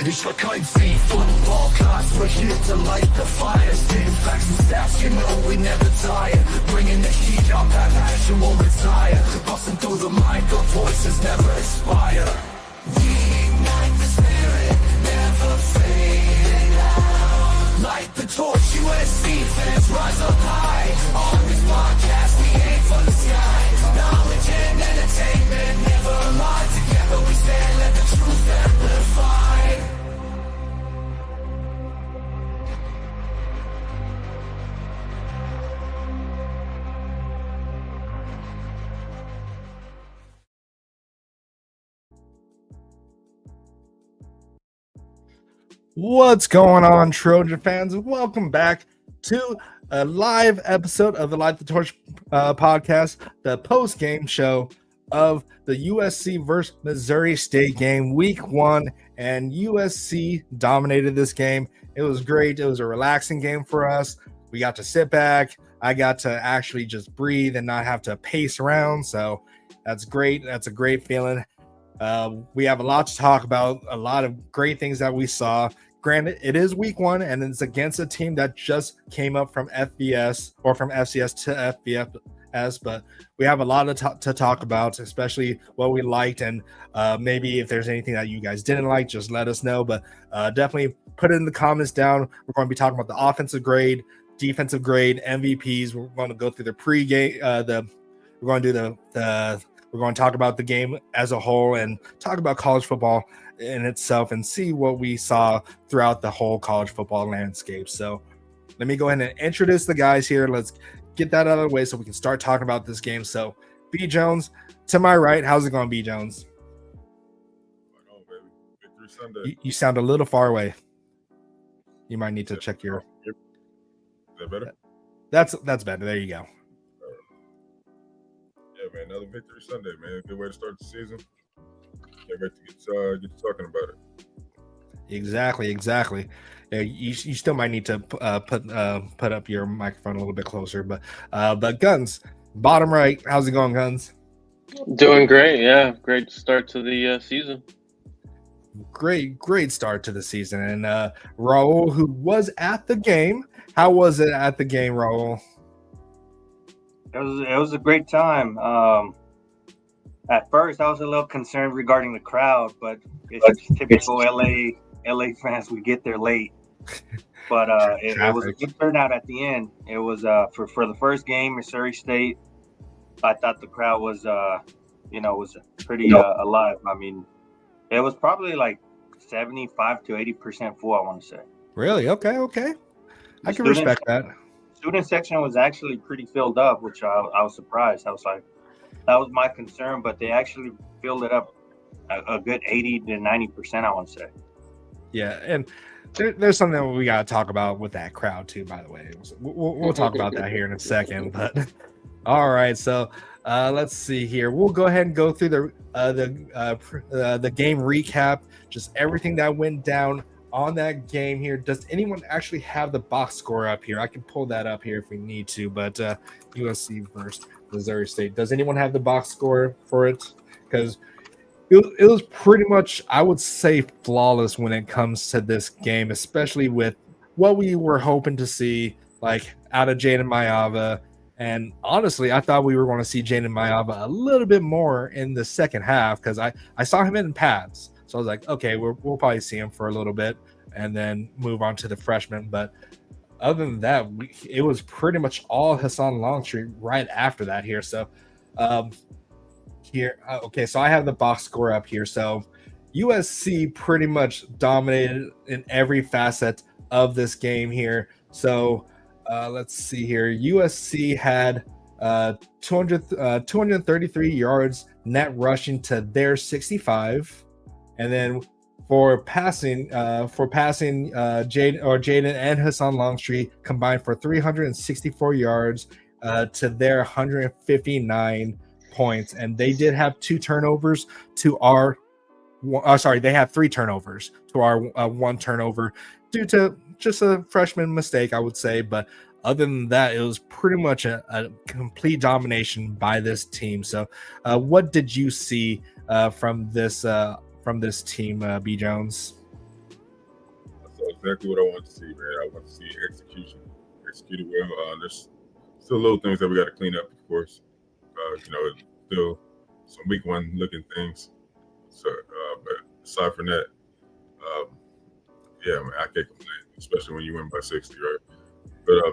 Ich war kein Ziel, Football Class, we're here to light the fire. Spitting facts and stats, you know we never tire. Bringing the heat up, that passion won't retire. Busting through the mic, our voices never expire. We ignite the spirit, never fading out. Light the torch, USC fans, rise up high. On this podcast, we aim for the sky. Knowledge and entertainment, never lie. Together we stand, let the truth amplify. What's going on, Trojan fans? Welcome back to a live episode of the Light the Torch podcast, the post-game show of the USC versus Missouri State game, week 1, and USC dominated this game. It was great. It was a relaxing game for us. We got to sit back. I got to actually just breathe and not have to pace around, so that's great. That's a great feeling. We have a lot to talk about, a lot of great things that we saw. Granted, it is week 1, and it's against a team that just came up from FBS or from FCS to FBS, but we have a lot to talk about, especially what we liked, and maybe if there's anything that you guys didn't like, just let us know. But definitely put it in the comments down. We're going to be talking about the offensive grade, defensive grade, MVPs. We're going to go through the pregame. We're going to do we're going to talk about the game as a whole and talk about college football in itself and see what we saw throughout the whole college football landscape. So let me go ahead and introduce the guys here. Let's get that out of the way so we can start talking about this game. So B. Jones, to my right, how's it going, B. Jones? Oh, baby. Victory Sunday. You sound a little far away. You might need to check your... Is that better? That's better. There you go. Yeah, man, another Victory Sunday, man. Good way to start the season. Can't wait to get to talking about it. Exactly. Yeah, you still might need to put up your microphone a little bit closer, but Guns, bottom right, how's it going, Guns? Doing great, yeah. Great start to the season. Great start to the season. And Raul, who was at the game, how was it at the game, Raul? It was a great time. At first, I was a little concerned regarding the crowd, but it's typical LA fans. We get there late, but it was a good turnout at the end. It was for the first game, Missouri State. I thought the crowd was was pretty alive. I mean, it was probably like 75 to 80% full, I want to say. Really? Okay. I can respect that. Student section was actually pretty filled up, which I was surprised. I was like, that was my concern, but they actually filled it up a good 80 to 90%, I want to say. Yeah, and there's something that we got to talk about with that crowd too, by the way. We'll talk about that here in a second. But all right, so let's see here. We'll go ahead and go through the game recap, just everything that went down on that game here. Does anyone actually have the box score up here? I can pull that up here if we need to, but USC versus Missouri State. Does anyone have the box score for it? Because it was pretty much, I would say, flawless when it comes to this game, especially with what we were hoping to see, like out of Jaden Mayava. And honestly, I thought we were going to see Jaden Mayava a little bit more in the second half because I saw him in pads. So I was like, okay, we'll probably see him for a little bit and then move on to the freshman. But other than that, it was pretty much all Hassan Longstreet right after that here. So so I have the box score up here. So USC pretty much dominated in every facet of this game here. So let's see here. USC had 233 yards net rushing to their 65. And then for passing, Jaden and Hassan Longstreet combined for 364 yards to their 159 points. And they did have 2 turnovers to our they had 3 turnovers to our 1 turnover due to just a freshman mistake, I would say. But other than that, it was pretty much a complete domination by this team. So what did you see from this team, B. Jones? exactly what I want to see, man. I want to see execution, executed well. There's still little things that we got to clean up, of course. Still some week one looking things. So, but aside from that, um, yeah, man, I can't complain, especially when you win by 60, right? But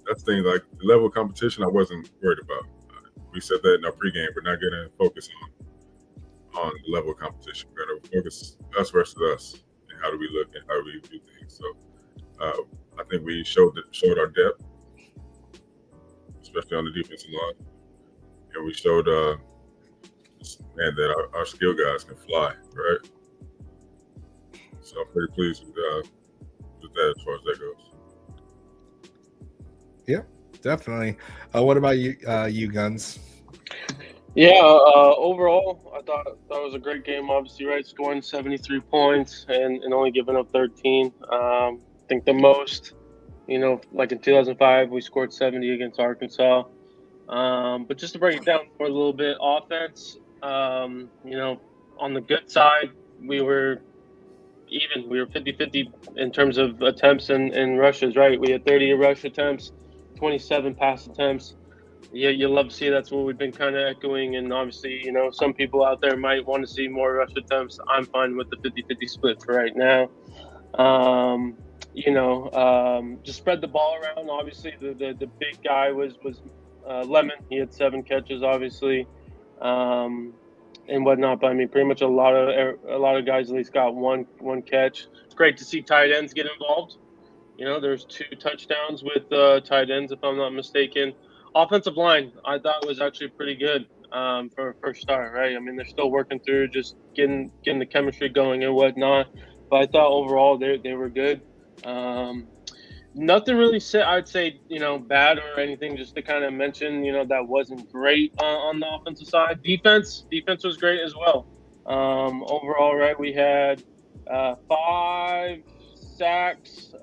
that's the thing. Like the level of competition, I wasn't worried about. We said that in our pregame. We're not going to focus on the level of competition. We're going to focus us versus us, and how do we look and how do we do things. So I think we showed our depth, especially on the defensive line, and we showed man that our skill guys can fly, right? So I'm pretty pleased with that as far as that goes. Yeah, definitely. What about you, you Guns? Yeah, overall, I thought it was a great game. Obviously, right, scoring 73 points and only giving up 13. I think the most, like in 2005, we scored 70 against Arkansas. But just to break it down for a little bit, offense, on the good side, we were even. We were 50-50 in terms of attempts and rushes, right? We had 30 rush attempts, 27 pass attempts. Yeah, you love to see that's what we've been kind of echoing. And obviously, some people out there might want to see more rush attempts. I'm fine with the 50-50 split for right now. Just spread the ball around. Obviously, the big guy was Lemon. He had 7 catches, obviously, and whatnot. But I mean, pretty much a lot of guys at least got one catch. It's great to see tight ends get involved. There's 2 touchdowns with tight ends, if I'm not mistaken. Offensive line, I thought was actually pretty good for a first start, right? I mean, they're still working through just getting the chemistry going and whatnot. But I thought overall they were good. Nothing really I'd say, bad or anything, just to kind of mention, that wasn't great on the offensive side. Defense was great as well. Overall, right, we had 5 sacks,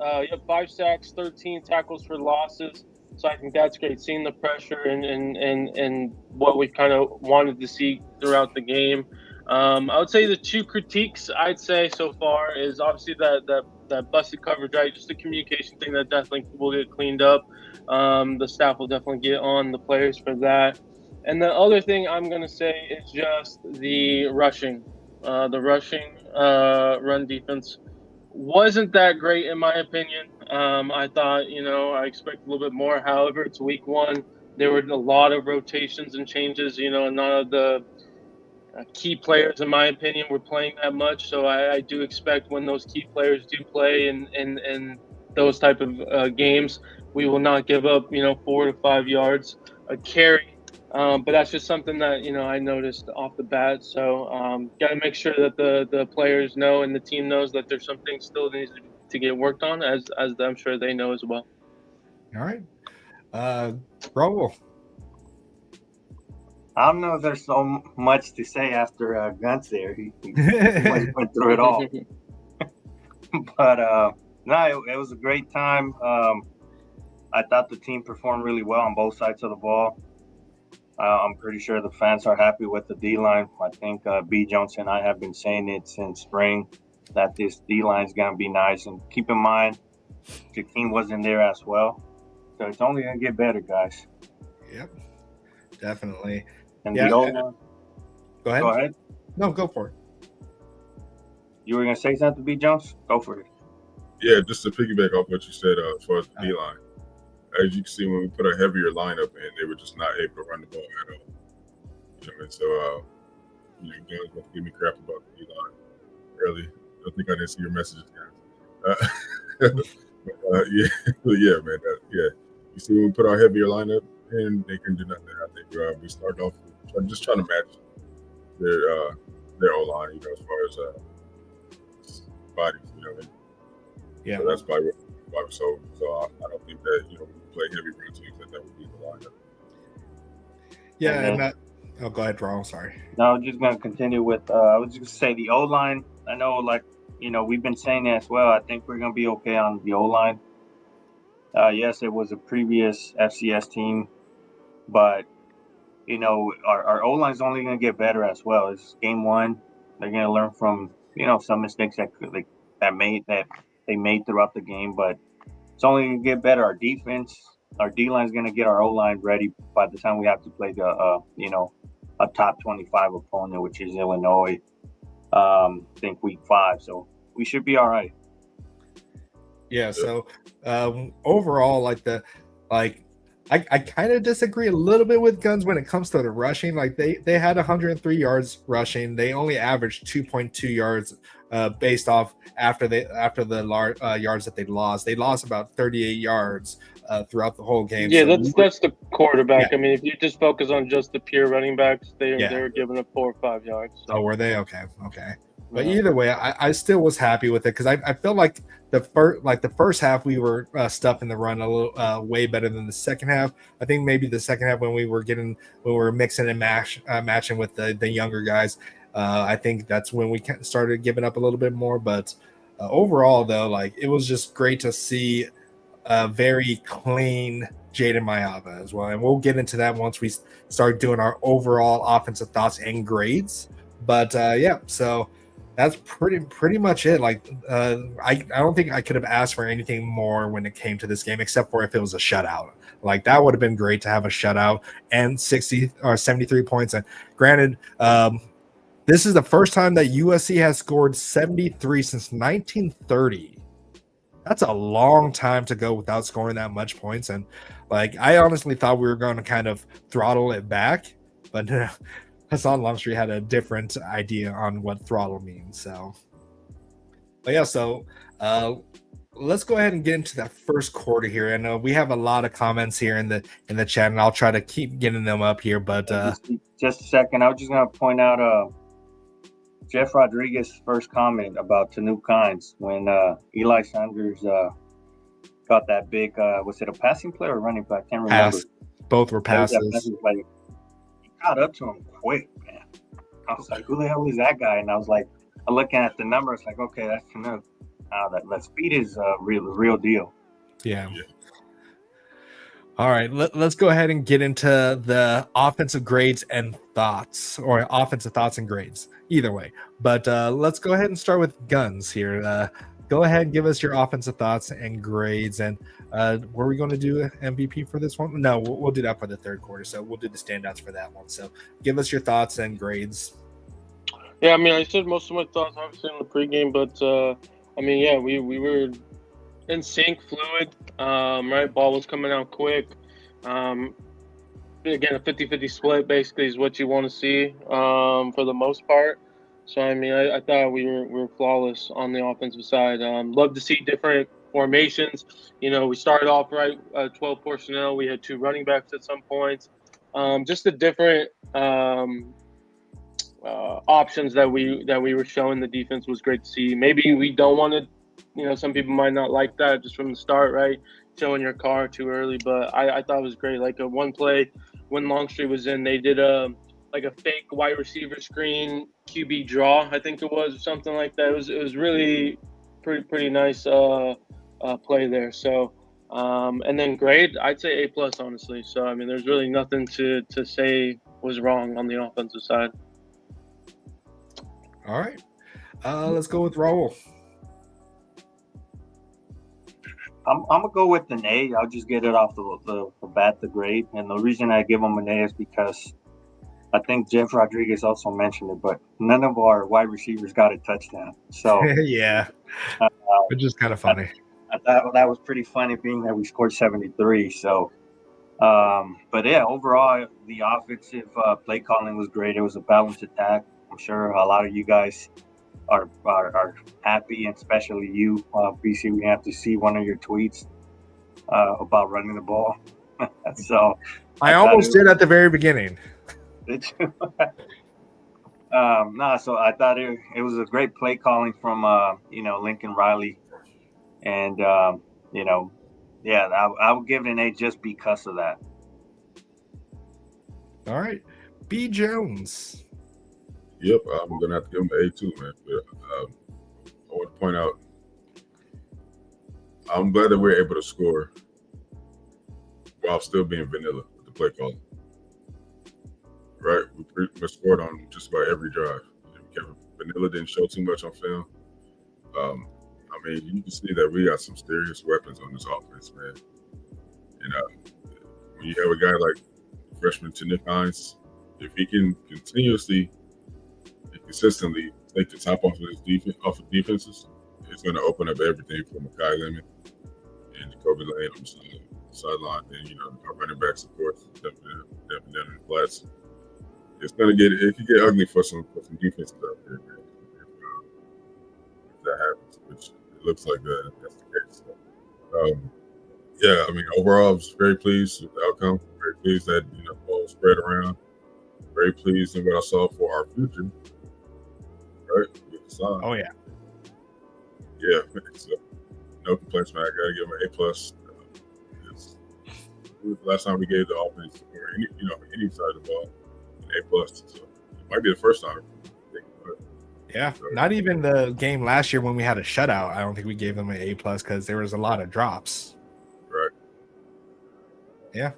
5 sacks, 13 tackles for losses. So I think that's great, seeing the pressure and what we kind of wanted to see throughout the game. I would say the 2 critiques I'd say so far is obviously that busted coverage, right? Just a communication thing that definitely will get cleaned up. The staff will definitely get on the players for that. And the other thing I'm going to say is just the rushing. The rushing run defense wasn't that great in my opinion. I thought, I expect a little bit more. However, it's week 1. There were a lot of rotations and changes. None of the key players, in my opinion, were playing that much. So I do expect when those key players do play in those type of games, we will not give up, 4 to 5 yards a carry. But that's just something that, I noticed off the bat. So got to make sure that the players know and the team knows that there's something still needs to get worked on, as I'm sure they know as well. All right. Raul. I don't know if there's so much to say after Guns there. He went through it all. But no, it was a great time. I thought the team performed really well on both sides of the ball. I'm pretty sure the fans are happy with the D-line. I think B. Jones and I have been saying it since spring that this D-line is going to be nice. And keep in mind, the team wasn't there as well. So it's only going to get better, guys. Yep, definitely. And yeah, the O-line. Go ahead. Go ahead. No, go for it. You were going to say something, B. Jones? Go for it. Yeah, just to piggyback off what you said as far as the D-line. As you can see, when we put a heavier lineup in, they were just not able to run the ball at all. So, you guys want to give me crap about the D-line early. I think I didn't see your messages, guys. Yeah, man. You see, when we put our heavier lineup in, they can do nothing. I think we start off just trying to match their O-line, as far as bodies, Yeah. So that's probably why we're so I don't think that, when we play heavy run teams, that would be the lineup. Yeah, and that. Oh, go ahead, Raul. Sorry. No, I'm just going to continue with. I was just going to say the O line. I know, we've been saying that as well. I think we're going to be okay on the O line. Yes, it was a previous FCS team, but our O line is only going to get better as well. It's game 1. They're going to learn from some mistakes that they made throughout the game, but it's only going to get better. Our defense, our D-line is going to get our O-line ready by the time we have to play a top 25 opponent, which is Illinois, I think week 5. So we should be all right. Yeah. So overall, I kind of disagree a little bit with Guns when it comes to the rushing. Like they had 103 yards rushing. They only averaged 2.2 yards based off after the yards that they lost. They lost about 38 yards throughout the whole game. Yeah, So that's the quarterback. Yeah. I mean, if you just focus on just the pure running backs, they were giving up 4 or 5 yards. So. Oh, were they? Okay. But Yeah. either way, I still was happy with it because I felt like the first half we were stuffing the run a little way better than the second half. I think maybe the second half when we were mixing and matching with the younger guys. I think that's when we started giving up a little bit more. But overall, though, like it was just great to see a very clean Jaden Mayava as well, and we'll get into that once we start doing our overall offensive thoughts and grades. But so. That's pretty much it. Like, I don't think I could have asked for anything more when it came to this game, except for if it was a shutout. Like that would have been great to have a shutout and 60 or 73 points. And granted, this is the first time that USC has scored 73 since 1930. That's a long time to go without scoring that much points. And like, I honestly thought we were going to kind of throttle it back, but Hassan Longstreet had a different idea on what throttle means. So, but yeah, so let's go ahead and get into that first quarter here. I know we have a lot of comments here in the chat, and I'll try to keep getting them up here. But just a second, I was just gonna point out Jeff Rodriguez's first comment about Tanu Kynes when Eli Sanders got that big. Was it a passing play or running play? I can't remember. Pass. Both were passes. Got up to him quick, man. I was like, who the hell is that guy? And I was like, I'm looking at the numbers, like, okay, that's Tanu. That speed is real deal. Yeah. All right, let's go ahead and get into the offensive grades and thoughts, or offensive thoughts and grades, either way. But let's go ahead and start with Guns here. Go ahead and give us your offensive thoughts and grades. And were we going to do MVP for this one? No, we'll do that for the third quarter. So we'll do the standouts for that one. So give us your thoughts and grades. Yeah, I mean, I said most of my thoughts obviously in the pregame, but I mean, yeah, we were in sync, fluid. Right, ball was coming out quick. Again, a 50-50 split basically is what you want to see for the most part. So, I mean, I thought we were flawless on the offensive side. Love to see different formations. You know, we started off right, 12 personnel. We had 2 running backs at some points. Just the different options that we were showing the defense was great to see. Maybe we don't want to, you know, some people might not like that just from the start, right? Showing your car too early. But I thought it was great. Like a one play when Longstreet was in, they did a fake wide receiver screen QB draw, I think it was, or something like that. It was really pretty nice play there. So and then grade, I'd say A+, honestly. So I mean, there's really nothing to say was wrong on the offensive side. All right, let's go with Raul. I'm gonna go with an A. I'll just get it off the bat, the grade, and the reason I give him an A is because I think Jeff Rodriguez also mentioned it, but none of our wide receivers got a touchdown. So yeah, which is kind of funny. I thought that was pretty funny, being that we scored 73. So, but yeah, overall the offensive play calling was great. It was a balanced attack. I'm sure a lot of you guys are happy, and especially you, BC. We have to see one of your tweets about running the ball. So I almost did at the very beginning. So I thought it was a great play calling from Lincoln Riley, and I would give it an A just because of that. All right, B. Jones. Yep, I'm gonna have to give him an A too, man. But, I want to point out, I'm glad that we're able to score while still being vanilla with the play calling. Right, we scored on just about every drive. Vanilla didn't show too much on film. I'm I mean, you can see that we got some serious weapons on this offense, man. You know, when you have a guy like freshman Nick Hines, if he can continuously and consistently take the top off of his defense, off of defenses, it's going to open up everything for Makai Lemon and Jacoby Lane on the sideline. And our running backs, of course, definitely down in the flats. It could get ugly for some defenses out there, man. If that happens, which it looks like that's the case. So, yeah, I mean, overall, I was very pleased with the outcome. Very pleased that the ball spread around. Very pleased in what I saw for our future. Right? With the sign. Oh yeah. Yeah. So, no complaints, man. I gotta give him an A+. The last time we gave the offense or any side of the ball an A+. So it might be the first time. Yeah, not even the game last year when we had a shutout. I don't think we gave them an A+ because there was a lot of drops. Right. Yeah.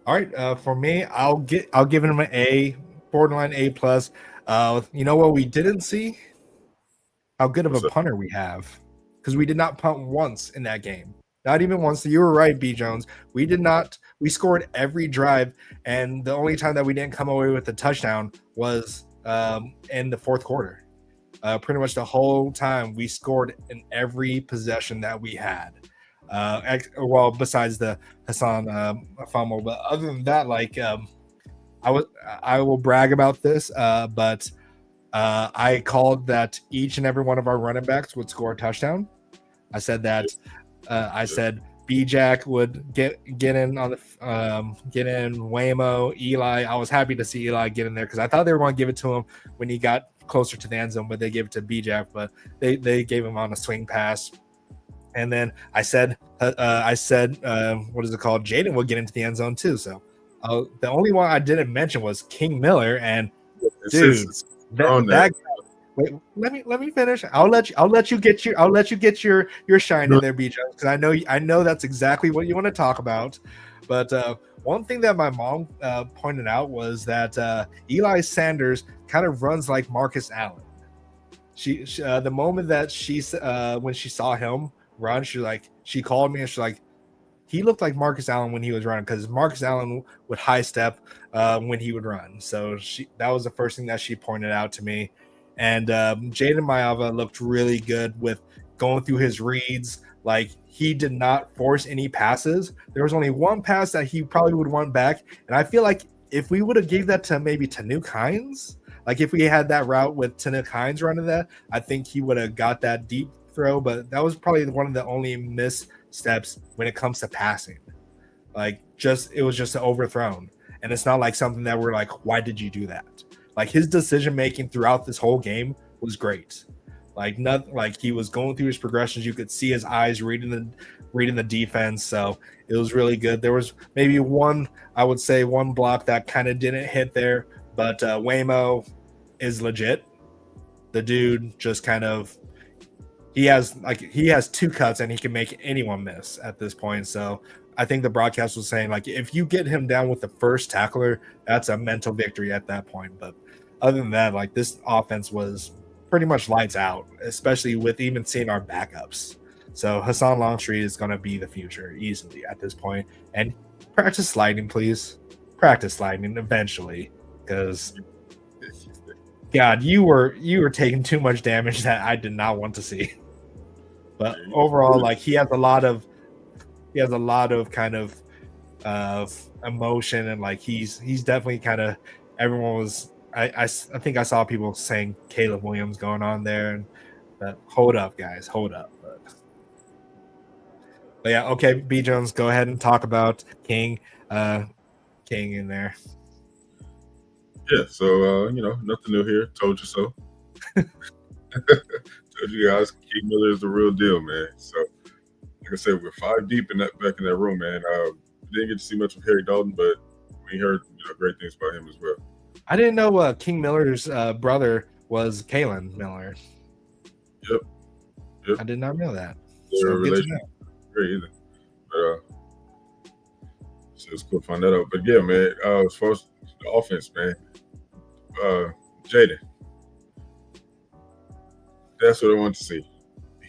All right. For me, I'll give him an A, borderline A+. You know what we didn't see? How good of a punter we have, because we did not punt once in that game. Not even once. You were right, B. Jones. We did not. We scored every drive, and the only time that we didn't come away with a touchdown was in the fourth quarter. Pretty much the whole time we scored in every possession that we had. Well, besides the Hassan fumble, but other than that, I will brag about this, but I called that each and every one of our running backs would score a touchdown. I said that. I said B-Jack would get in on the get in. Waymo, Eli. I was happy to see Eli get in there because I thought they were going to give it to him when he got closer to the end zone, but they gave it to B-Jack. But they gave him on a swing pass. And then I said, what is it called? Jaden would get into the end zone too. So the only one I didn't mention was King Miller. And dude, that wait, let me finish. I'll let you get your shine in there, B. Jones, because I know that's exactly what you want to talk about. But one thing that my mom pointed out was that Eli Sanders kind of runs like Marcus Allen. She the moment that when she saw him run, she called me and she's like, he looked like Marcus Allen when he was running, because Marcus Allen would high step when he would run. So that was the first thing that she pointed out to me. And Jaden Mayava looked really good with going through his reads. Like, he did not force any passes. There was only one pass that he probably would want back. And I feel like if we would have gave that to maybe Tanuk Hines, like if we had that route with Tanuk Hines running that, I think he would have got that deep throw. But that was probably one of the only missteps when it comes to passing. Like, it was just overthrown. And it's not like something that we're like, why did you do that? Like, his decision making throughout this whole game was great. Like, he was going through his progressions. You could see his eyes reading the defense. So it was really good. There was maybe one block that kind of didn't hit there, but Waymo is legit. The dude just kind of he has two cuts and he can make anyone miss at this point. So I think the broadcast was saying, like, if you get him down with the first tackler, that's a mental victory at that point. But other than that, like, this offense was pretty much lights out, especially with even seeing our backups. So Hassan Longstreet is going to be the future easily at this point. And practice sliding, please. Practice sliding eventually, because God, you were taking too much damage that I did not want to see. But overall, like, he has a lot of kind of emotion, and like he's definitely kind of, everyone was, I think I saw people saying Caleb Williams going on there, and that, hold up guys, hold up. But yeah, okay, B Jones, go ahead and talk about King in there. Yeah, so nothing new here. Told you so. Told you guys, King Miller is the real deal, man. So like I said, we're 5 deep back in that room, man. We didn't get to see much of Harry Dalton, but we heard great things about him as well. I didn't know King Miller's brother was Kalen Miller. Yep. I did not know that. So good to know. Great either. But so it's cool to find that out. But yeah, man, as far as the offense, man, Jaden, that's what I want to see.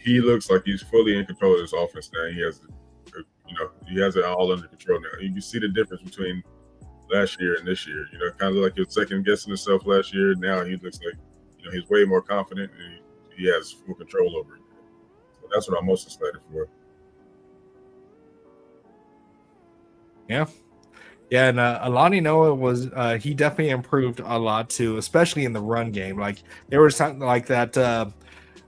he looks like he's fully in control of this offense now. He has it all under control now. You can see the difference between last year and this year. Kind of like he was second guessing himself last year. Now he looks like he's way more confident and he has full control over it. So that's what I'm most excited for. Yeah. Yeah, and Alani Noah was he definitely improved a lot too, especially in the run game. Like there was something like that.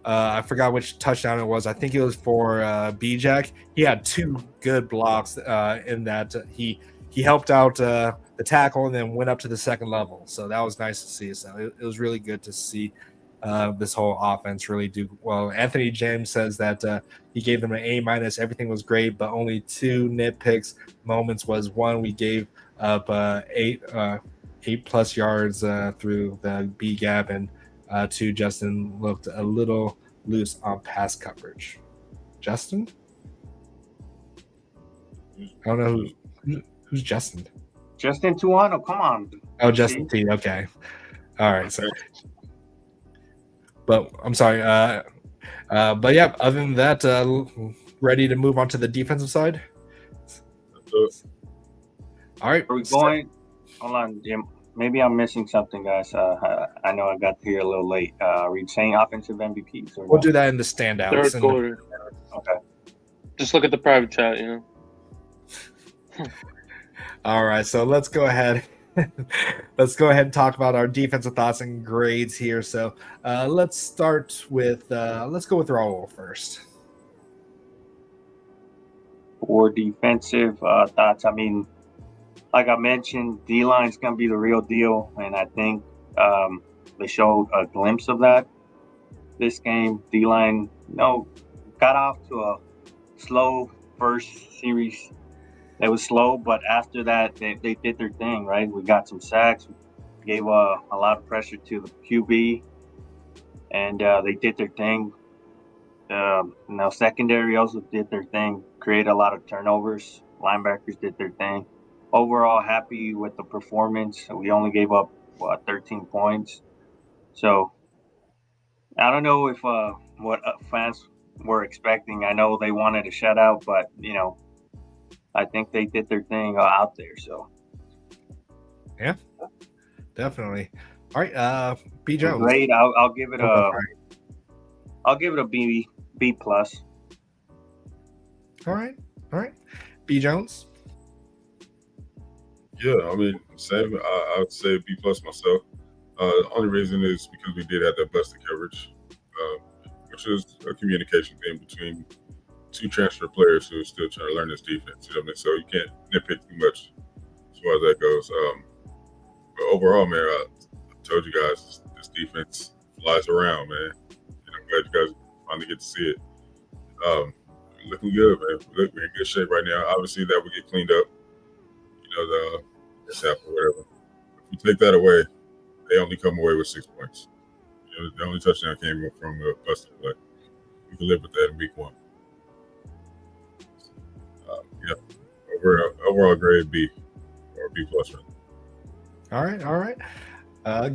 I forgot which touchdown it was. I think it was for B-Jack. He had 2 good blocks in that. He helped out the tackle and then went up to the second level. So that was nice to see. So it was really good to see this whole offense really do well. Anthony James says that he gave them an A-. Everything was great, but only 2 nitpicks moments was one we gave up 8+ yards through the B gap, and 2, Justin looked a little loose on pass coverage. Justin? I don't know who's Justin. Justin Tuano, come on. Oh, Justin T. Okay. All right. So, but I'm sorry. But yeah, other than that, ready to move on to the defensive side? All right. Are we going? Hold on, Jim. Maybe I'm missing something, guys. I know I got here a little late. Are we saying offensive MVPs? We'll do that in the standouts. Third quarter. Okay. Just look at the private chat, All right, so let's go ahead. Let's go ahead and talk about our defensive thoughts and grades here. So let's start with let's go with Raul first. For defensive thoughts, I mean, like I mentioned, D-line's going to be the real deal, and I think they showed a glimpse of that this game. D-line, got off to a slow first series. It was slow, but after that, they did their thing, right? We got some sacks, gave a lot of pressure to the QB, and they did their thing. Now, secondary also did their thing, created a lot of turnovers. Linebackers did their thing. Overall, happy with the performance. We only gave up 13 points. So I don't know if what fans were expecting. I know they wanted a shutout, but I think they did their thing out there. So yeah, definitely. All right, B Jones. Great. I'll give it a B plus. All right. B Jones. Yeah, I mean, same. I would say B plus myself. The only reason is because we did have that busted coverage, which is a communication thing between 2 transfer players who are still trying to learn this defense. So you can't nitpick too much as far as that goes. But overall, man, I told you guys this defense flies around, man. I'm glad you guys finally get to see it. Looking good, man. We're in good shape right now. Obviously, that would get cleaned up. The snap or whatever. If you take that away, they only come away with 6 points. The only touchdown came from a busted play. We can live with that in week 1. Overall grade B or B plus. All right.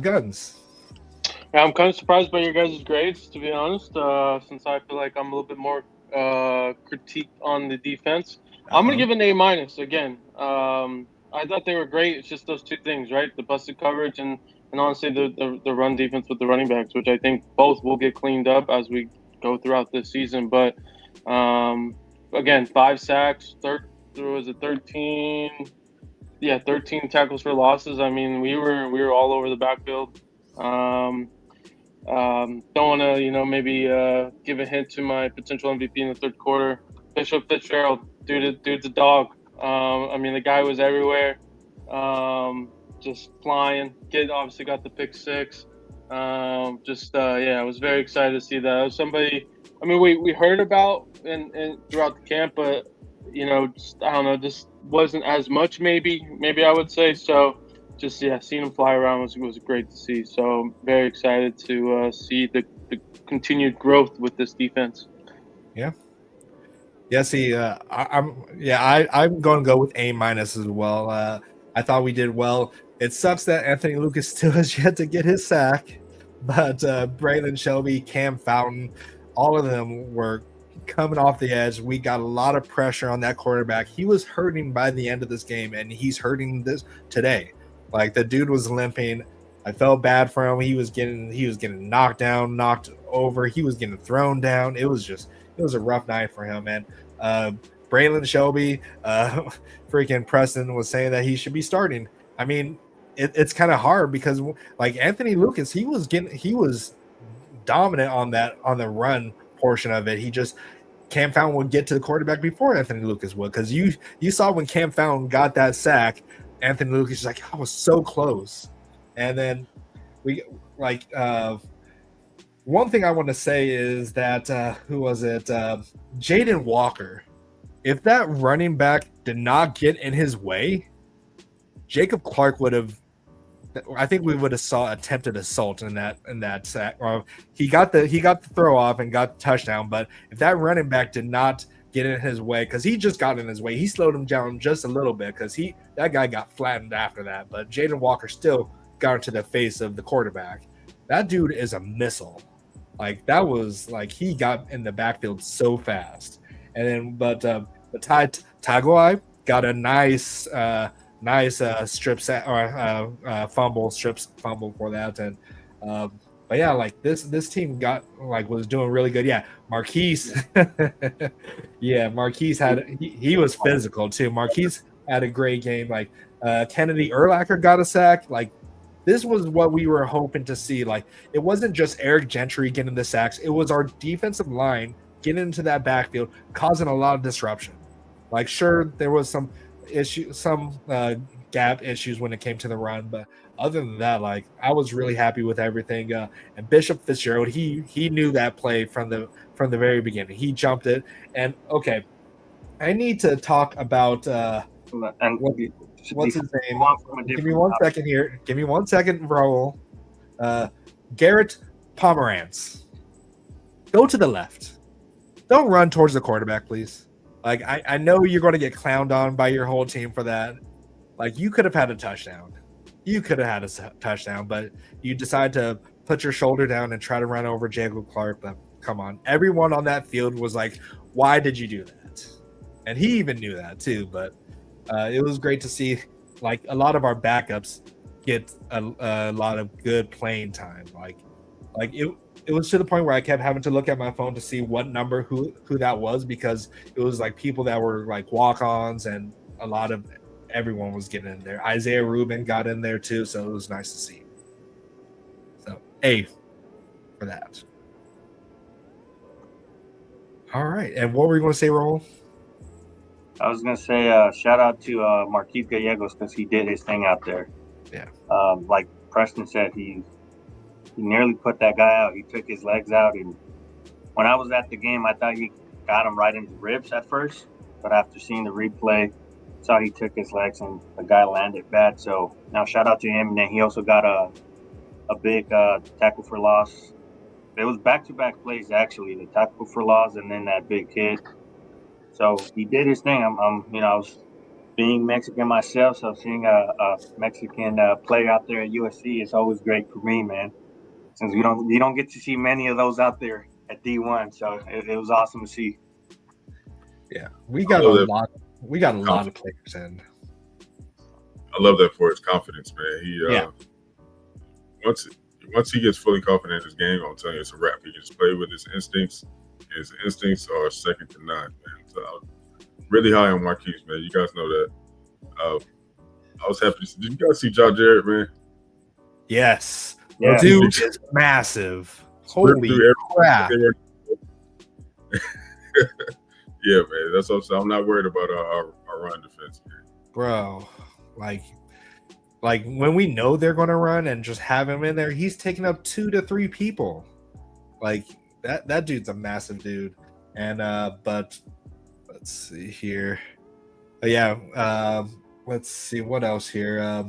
Guns. Yeah, I'm kind of surprised by your guys' grades, to be honest, since I feel like I'm a little bit more critiqued on the defense. I'm going to give it an A- again. I thought they were great. It's just those 2 things, right? The busted coverage and honestly the run defense with the running backs, which I think both will get cleaned up as we go throughout this season. But again, 5 sacks, 13 tackles for losses. I mean, we were all over the backfield. Don't want to, maybe give a hint to my potential MVP in the third quarter. Bishop Fitzgerald, dude's a dog. I mean, the guy was everywhere, just flying. Kid obviously got the pick 6. I was very excited to see that. It was somebody, I mean, we heard about and throughout the camp, but I don't know, just wasn't as much maybe I would say. So just seeing him fly around was great to see. So very excited to see the continued growth with this defense. Yeah. Yeah, see, I'm going to go with A- as well. I thought we did well. It sucks that Anthony Lucas still has yet to get his sack, but Braylon Shelby, Cam Fountain, all of them were coming off the edge. We got a lot of pressure on that quarterback. He was hurting by the end of this game, and he's hurting this today. Like, the dude was limping. I felt bad for him. He was getting knocked down, knocked over. He was getting thrown down. It was a rough night for him, man. Braylon Shelby, freaking Preston was saying that he should be starting. I mean, it's kind of hard because like Anthony Lucas, he was dominant on the run portion of it. Cam Fountain would get to the quarterback before Anthony Lucas would, because you saw when Cam Fountain got that sack, Anthony Lucas was like, I was so close. And then one thing I want to say is that who was it? Jaden Walker. If that running back did not get in his way, Jacob Clark would have. I think we would have saw attempted assault in that sack. He got the throw off and got the touchdown. But if that running back did not get in his way, because he just got in his way, he slowed him down just a little bit because that guy got flattened after that. But Jaden Walker still got into the face of the quarterback. That dude is a missile. Like, that was like, he got in the backfield so fast. And then Ty Tagovailoa got a nice strip sack or fumble for that. And but yeah, like this team was doing really good. Yeah, Marquise. Yeah, Marquise he was physical too. Marquise had a great game. Like, Kennedy Urlacher got a sack. Like, this was what we were hoping to see. Like, it wasn't just Eric Gentry getting the sacks. It was our defensive line getting into that backfield, causing a lot of disruption. Like, sure, there was some gap issues when it came to the run, but other than that, like, I was really happy with everything. And Bishop Fitzgerald, he knew that play from the very beginning. He jumped it. And okay, I need to talk about what's his name? Give me 1 second here. Give me 1 second, Raul. Garrett Pomerantz. Go to the left. Don't run towards the quarterback, please. Like, I know you're going to get clowned on by your whole team for that. Like, you could have had a touchdown. But you decide to put your shoulder down and try to run over Jacob Clark. But come on. Everyone on that field was like, why did you do that? And he even knew that too. But it was great to see, like, a lot of our backups get a lot of good playing time. Like it was to the point where I kept having to look at my phone to see what number who that was, because it was like people that were like walk-ons, and a lot of everyone was getting in there. Isaiah Rubin got in there too, so it was nice to see. So A for that. All right, and what were you going to say, Raul? I was going to say shout out to Marquise Gallegos, because he did his thing out there. Yeah. Like Preston said, he nearly put that guy out. He took his legs out, and when I was at the game, I thought he got him right in the ribs at first, but after seeing the replay, saw he took his legs and the guy landed bad. So now shout out to him. And then he also got a big tackle for loss. It was back-to-back plays, actually, the tackle for loss and then that big hit. So he did his thing. I was being Mexican myself, so seeing a Mexican player out there at USC is always great for me, man. Since you don't get to see many of those out there at D1, so it was awesome to see. Yeah, we got a lot of players in. I love that for his confidence, man. Once he gets fully confident in his game, I'm telling you, it's a wrap. He can just play with his instincts. His instincts are second to none, man. So I'm really high on Marquise, man. You guys know that. I was happy to see. Did you guys see John Jarrett, man? Yes. Yeah. Dude is massive. Holy crap. Yeah, man. That's what I'm saying. I'm not worried about our run defense here. Bro, like when we know they're going to run and just have him in there, he's taking up 2 to 3 people. Like, that dude's a massive dude. And but let's see here. Let's see what else here.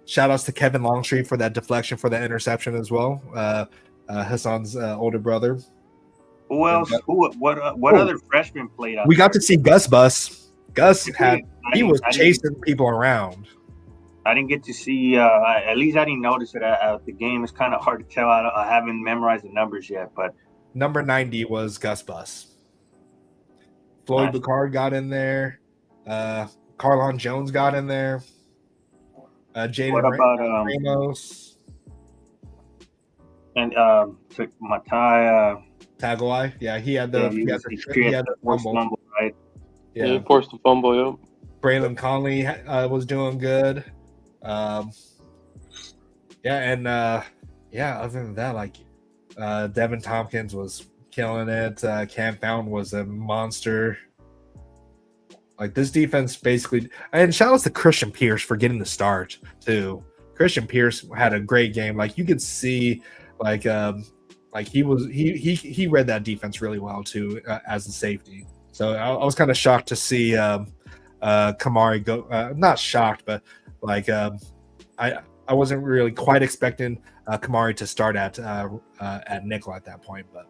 Shout outs to Kevin Longstreet for that deflection for the interception as well. Hassan's older brother. Who else? What other freshmen played out? We got to see Gus Bus. Gus was chasing people around. I didn't get to see. At least I didn't notice it at the game. It's kind of hard to tell. I haven't memorized the numbers yet, but number 90 was Gus Bus. Floyd Nice. Bacard got in there. Carlon Jones got in there. What Jaden about Ramos. and Matai? Tagoai. Yeah, he had Yeah, the he created the forced fumble, right? Yeah, Yeah. he forced a fumble. Yep. Braylon Conley was doing good. Yeah, and other than that, like Devin Tompkins was killing it. Cam Fountain was a monster. Like this defense basically, and shout out to Christian Pierce for getting the start too. Christian Pierce had a great game. Like you could see, like he read that defense really well too as a safety. So I was kind of shocked to see Kamari go. Not shocked, but like I wasn't really quite expecting Kamari to start at nickel at that point. But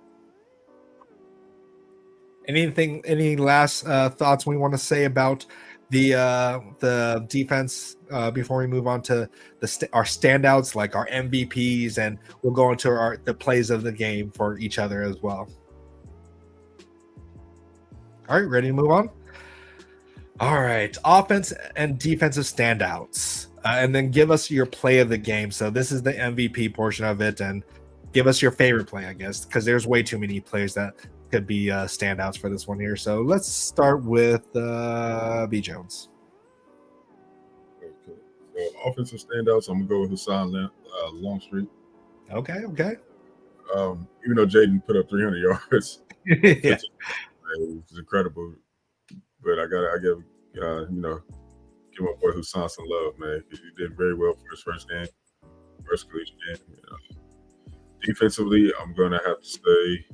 any last thoughts we want to say about the defense before we move on to our standouts, like our MVPs, and we'll go into the plays of the game for each other as well. All right, ready to move on? All right, offense and defensive standouts, and then give us your play of the game. So this is the MVP portion of it, and give us your favorite play, I guess, because there's way too many plays that could be standouts for this one here. So let's start with B. Jones. Okay. So offensive standouts, I'm gonna go with Hassan Longstreet. Okay. Even though Jaden put up 300 yards, Yeah. it was incredible. But I give my boy Hassan some love, man. He did very well for his first collegiate game. Defensively, I'm gonna have to say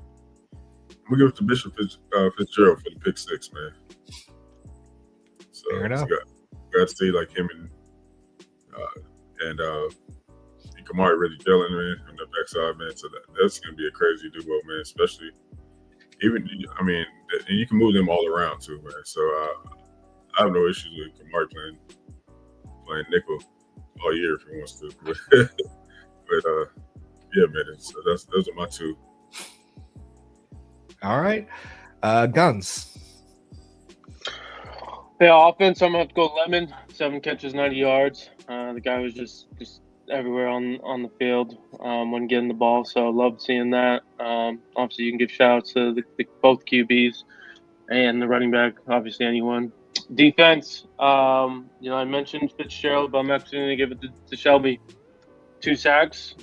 I'm gonna give it to Bishop Fitzgerald for the pick six, man. So Fair enough. Got to see like him and Kamari really gelling, man, on the backside, man. So that's gonna be a crazy duo, man. Especially and you can move them all around too, man. So I have no issues with Kamari playing nickel all year if he wants to. but yeah, man. So those are my two. All right, Guns. Yeah, offense. I'm gonna have to go Lemon. 7 catches, 90 yards. The guy was just everywhere on the field when getting the ball. So I loved seeing that. Obviously, you can give shout outs to both QBs and the running back. Obviously, anyone. Defense. I mentioned Fitzgerald, but I'm actually going to give it to Shelby. 2 sacks.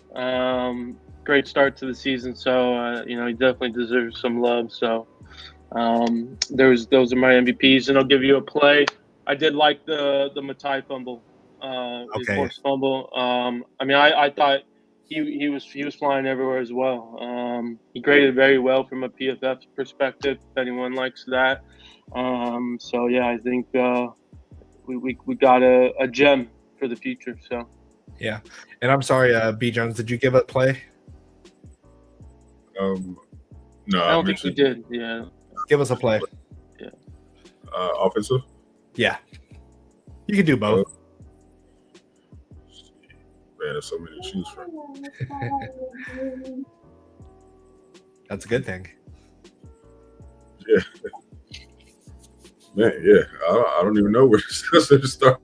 Great start to the season. So he definitely deserves some love. So those are my MVPs, and I'll give you a play. I did like the Matai fumble. His forced fumble. I thought he was flying everywhere as well. He graded very well from a PFF perspective, if anyone likes that. So yeah, I think we got a gem for the future. So yeah, and I'm sorry, B. Jones, did you give it play? No, I don't think we did. Yeah, give us a play. Yeah, offensive. Yeah, you can do both. Man, there's so many to choose from. That's a good thing. Yeah. Man, yeah. I don't even know where to start.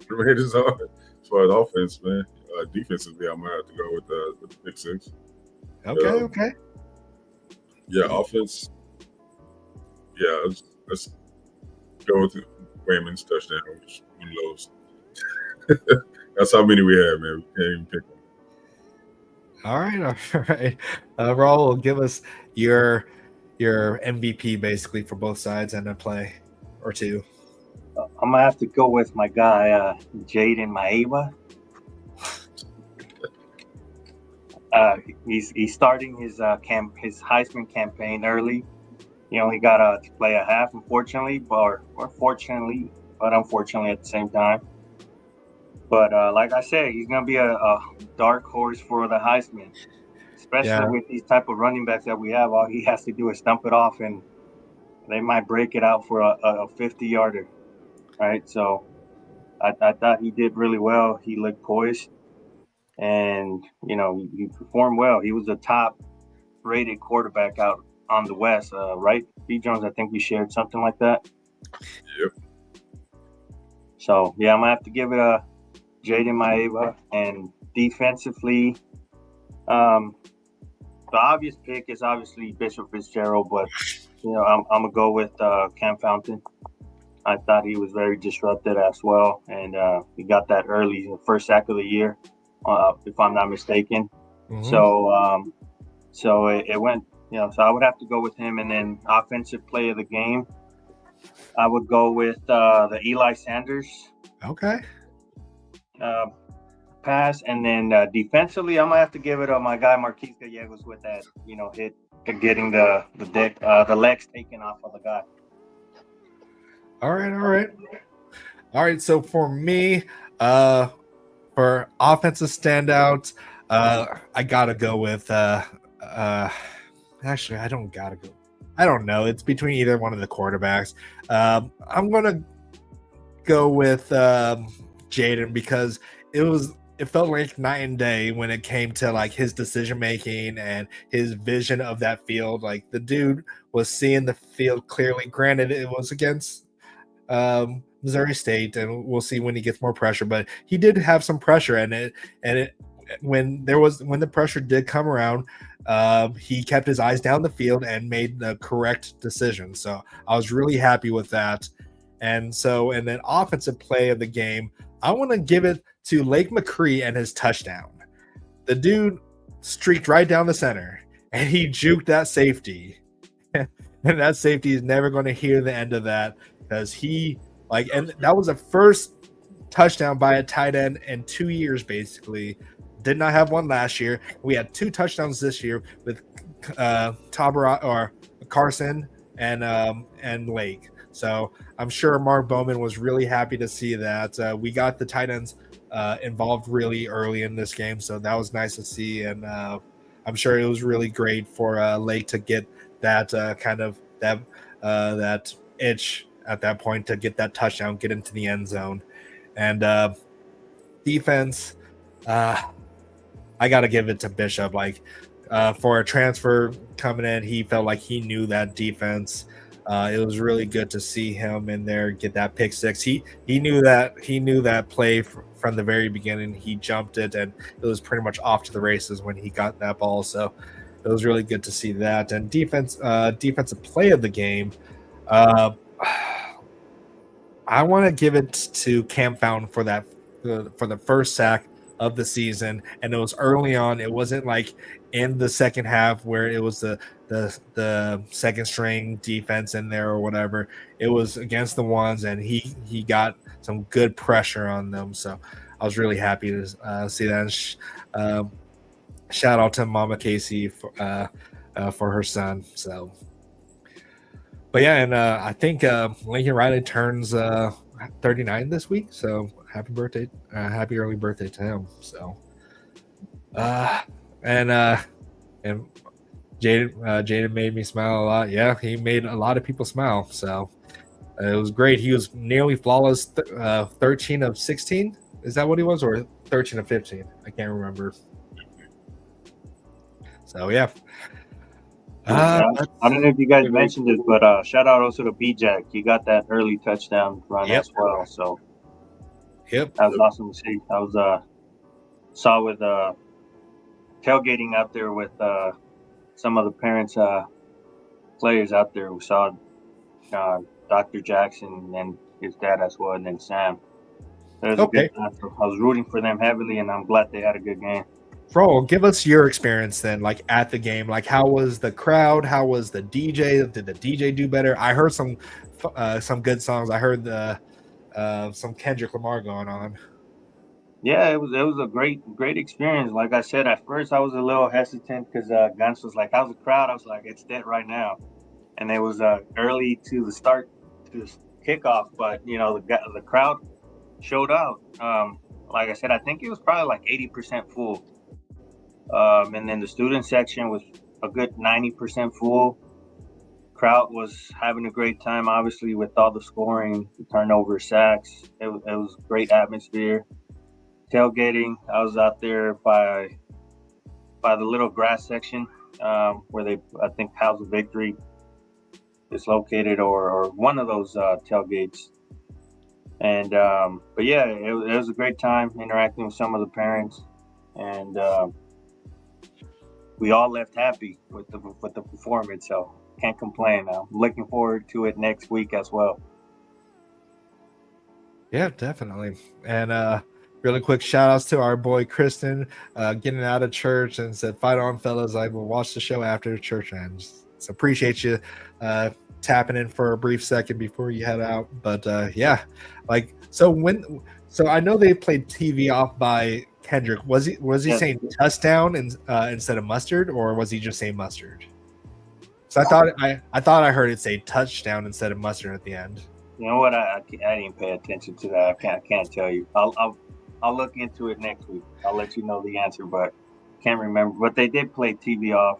Man, it's hard. As far as offense, man. Defensively, I might have to go with the pick six. Okay. Yeah, offense. Yeah, let's go with Wayman's touchdown, which one of those. That's how many we have, man. We can't even pick them. All right. Raul, give us your MVP basically for both sides and a play or two. I'm gonna have to go with my guy Jaden Maiva. He's starting his Heisman campaign early. He only got to play a half, unfortunately, but unfortunately at the same time. But like I said, he's gonna be a dark horse for the Heisman, especially with these type of running backs that we have. All he has to do is stump it off, and they might break it out for a 50-yarder. Right? So I thought he did really well. He looked poised, and he performed well. He was the top-rated quarterback out on the West, right? B Jones, I think we shared something like that. Yep. So yeah, I'm gonna have to give it a Jaden Maeva. And defensively, the obvious pick is obviously Bishop Fitzgerald, but I'm gonna go with Cam Fountain. I thought he was very disruptive as well, and he got that early, first sack of the year, if I'm not mistaken. Mhm. So it went, so I would have to go with him. And then offensive play of the game, I would go with the Eli Sanders Okay. pass. And then defensively, I'm gonna have to give it to my guy Marquise Gallegos with that, hit, getting the legs taken off of the guy. All right. So for me, for offensive standouts, I gotta go with. Actually, I don't gotta go. I don't know. It's between either one of the quarterbacks. I'm gonna go with Jaden because it felt like night and day when it came to like his decision making and his vision of that field. Like the dude was seeing the field clearly. Granted, it was against Missouri State, and we'll see when he gets more pressure. But he did have some pressure, and when the pressure did come around, he kept his eyes down the field and made the correct decision. So I was really happy with that. And then offensive play of the game, I want to give it to Lake McCree and his touchdown. The dude streaked right down the center, and he juked that safety. And that safety is never going to hear the end of that because and that was the first touchdown by a tight end in 2 years, basically. Did not have one last year. We had 2 touchdowns this year with Carson and Lake. So I'm sure Mark Bowman was really happy to see that. We got the tight ends involved really early in this game, so that was nice to see. And I'm sure it was really great for Lake to get that that itch at that point to get that touchdown, get into the end zone. And defense, I got to give it to Bishop. Like for a transfer coming in, he felt like he knew that defense. It was really good to see him in there get that pick six. He knew that play from the very beginning. He jumped it, and it was pretty much off to the races when he got that ball. So it was really good to see that. And defensive play of the game, I want to give it to Cam Fountain for the first sack of the season, and it was early on. It wasn't like in the second half where it was the second string defense in there or whatever. It was against the ones, and he got some good pressure on them. So I was really happy to see that. Shout out to Mama Casey for her son. So, but yeah, and I think Lincoln Riley turns 39 this week. So happy birthday, happy early birthday to him. So, and Jaden made me smile a lot. Yeah, he made a lot of people smile. So it was great. He was nearly flawless, 13 of 16. Is that what he was, or 13 of 15? I can't remember. So yeah. I don't know if you guys mentioned it, but shout out also to B-Jack. He got that early touchdown run as well. So that was awesome to see. I was saw with tailgating out there with some of the parents, players out there. We saw Dr. Jackson and his dad as well, and then Sam. It was a good time. I was rooting for them heavily, and I'm glad they had a good game. Bro, give us your experience then, like at the game. Like, how was the crowd? How was the DJ? Did the DJ do better? I heard some good songs. I heard some Kendrick Lamar going on. Yeah, it was a great experience. Like I said, at first I was a little hesitant because Gans was like, "How's the crowd?" I was like, "It's dead right now," and it was early to the kickoff, but the crowd showed out. Like I said, I think it was probably like 80% full. And then the student section was a good 90% full. Crowd was having a great time, obviously, with all the scoring, the turnover, sacks. It was great atmosphere. Tailgating, I was out there by the little grass section where I think House of Victory is located, or one of those tailgates. And but yeah, it was a great time interacting with some of the parents, and we all left happy with the performance. So can't complain. I'm looking forward to it next week as well. Yeah, definitely. And really quick shout outs to our boy Kristen getting out of church and said, "Fight on, fellas. I will watch the show after church ends." So appreciate you tapping in for a brief second before you head out. But yeah, like so I know they played TV off by Kendrick. Was he Yes. saying touchdown instead of mustard, or was he just saying mustard? So I thought I heard it say touchdown instead of mustard at the end. You know what? I didn't pay attention to that. I can't tell you. I'll look into it next week. I'll let you know the answer, but can't remember. But they did play TV off.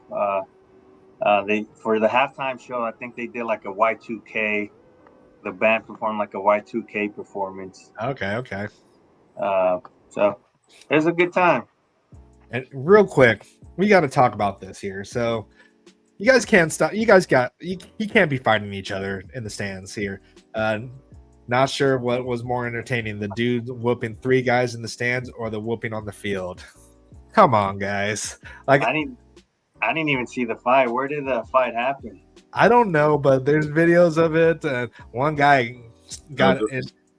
They for the halftime show. I think they did like a Y2K. The band performed like a Y2K performance. Okay. So it was a good time. And real quick, we got to talk about this here. So you guys can't stop. You can't be fighting each other in the stands here. Not sure what was more entertaining, the dude whooping 3 guys in the stands or the whooping on the field. Come on, guys. Like I didn't even see the fight. Where did the fight happen? I don't know, but there's videos of it. One guy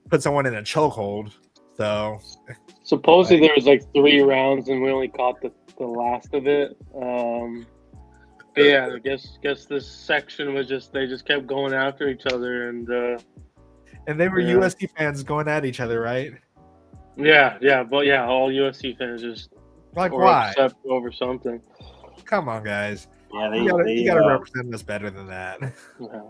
put someone in a chokehold. So Supposedly there was like 3 rounds and we only caught the last of it. But yeah, I guess this section was they just kept going after each other, and they were USC fans going at each other, right? but all USC fans just like why upset over something. Come on, guys. Yeah, you gotta represent us better than that. Yeah.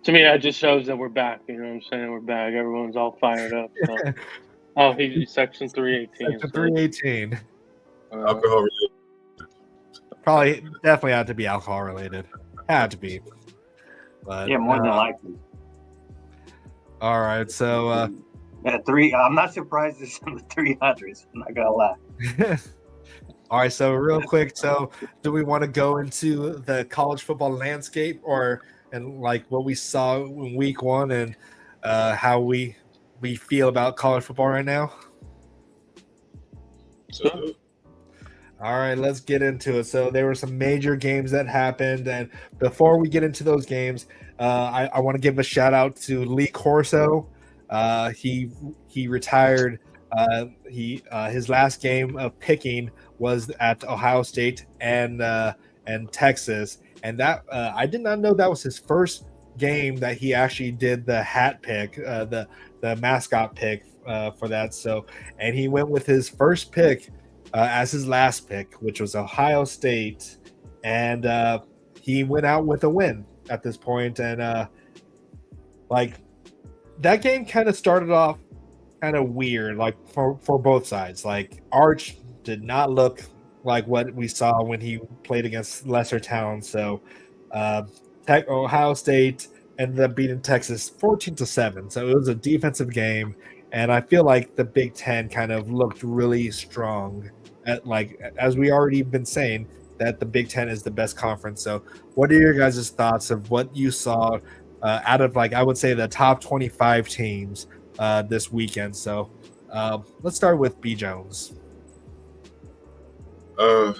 To me, that just shows that we're back. You know what I'm saying? We're back. Everyone's all fired up. So. He's section 318. Section 318. Alcohol related. Probably, definitely had to be alcohol related. Had to be. But, yeah, more than likely. All right, so at 3, I'm not surprised it's in the 300s. I'm not gonna lie. All right, so real quick, so do we want to go into the college football landscape and like what we saw in week 1 and how we feel about college football right now? Sure. All right, let's get into it. So there were some major games that happened, and before we get into those games, I want to give a shout out to Lee Corso. He retired. His last game of picking was at Ohio State and Texas, and that I did not know that was his first game that he actually did the hat pick, the mascot pick for that. So, and he went with his first pick as his last pick, which was Ohio State, and he went out with a win at this point. And like that game kind of started off kind of weird, like for both sides. Like Arch did not look like what we saw when he played against lesser towns. So Ohio State ended up beating Texas 14-7. So it was a defensive game, and I feel like the Big Ten kind of looked really strong. As we already been saying, that the Big Ten is the best conference. So what are your guys' thoughts of what you saw out of, like, I would say the top 25 teams this weekend? So let's start with B. Jones. I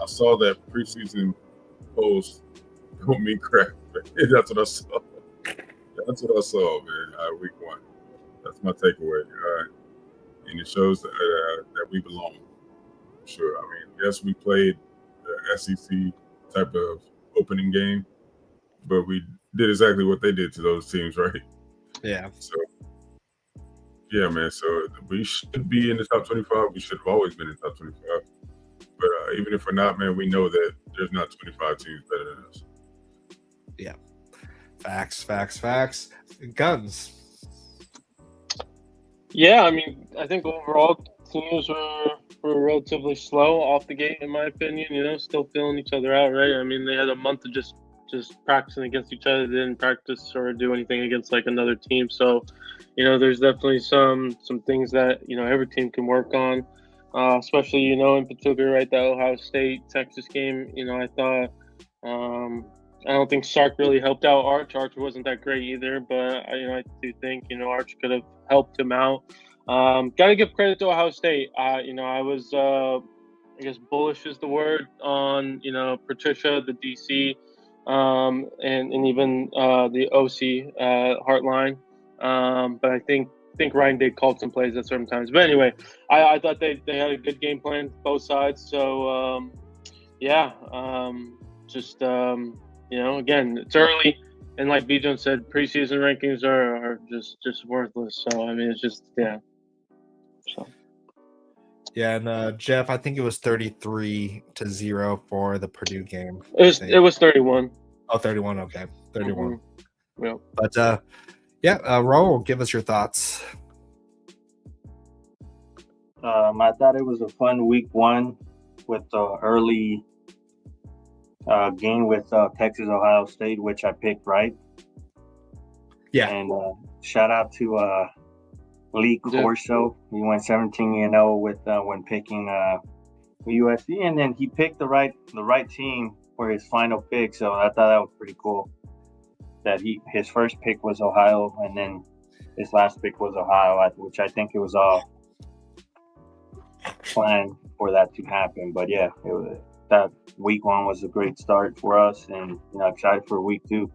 saw that preseason post. Don't mean crap. That's what I saw. That's what I saw, man. Week 1. That's my takeaway. And it shows that we belong. Sure. I mean, yes, we played the SEC type of opening game, but we did exactly what they did to those teams, right? Yeah. So, yeah, man. So we should be in the top 25. We should have always been in the top 25. But even if we're not, man, we know that there's not 25 teams better than us. Yeah. Facts. Guns. Yeah, I mean, I think overall teams were relatively slow off the gate, in my opinion. You know, still feeling each other out, right? I mean, they had a month of just practicing against each other. They didn't practice or do anything against like another team. So, you know, there's definitely some things that, you know, every team can work on. Especially, you know, in particular, right, that Ohio State Texas game. You know, I thought I don't think Sark really helped out Arch. Arch wasn't that great either, but I do think Arch could have helped him out. Got to give credit to Ohio State. I was I guess bullish is the word on Patricia, the DC, and even the OC Heartline. But I think Ryan Day called some plays at certain times. But anyway, I thought they had a good game plan both sides. So yeah, again, it's early, and like B. Jones said, preseason rankings are just worthless. So I mean, it's just So Yeah, and Jeff, I think it was 33-0 for the Purdue game. it was 31. Oh, 31. Okay, 31. Mm-hmm. Yeah. But Raul, give us your thoughts. I thought it was a fun week one with the early game with Texas Ohio State, which I picked right. Yeah. And shout out to Lee Corso. He went 17-0 with when picking USC, and then he picked the right team for his final pick. So I thought that was pretty cool. That his first pick was Ohio, and then his last pick was Ohio, which I think it was all planned for that to happen. But yeah, that week one was a great start for us, and excited for week two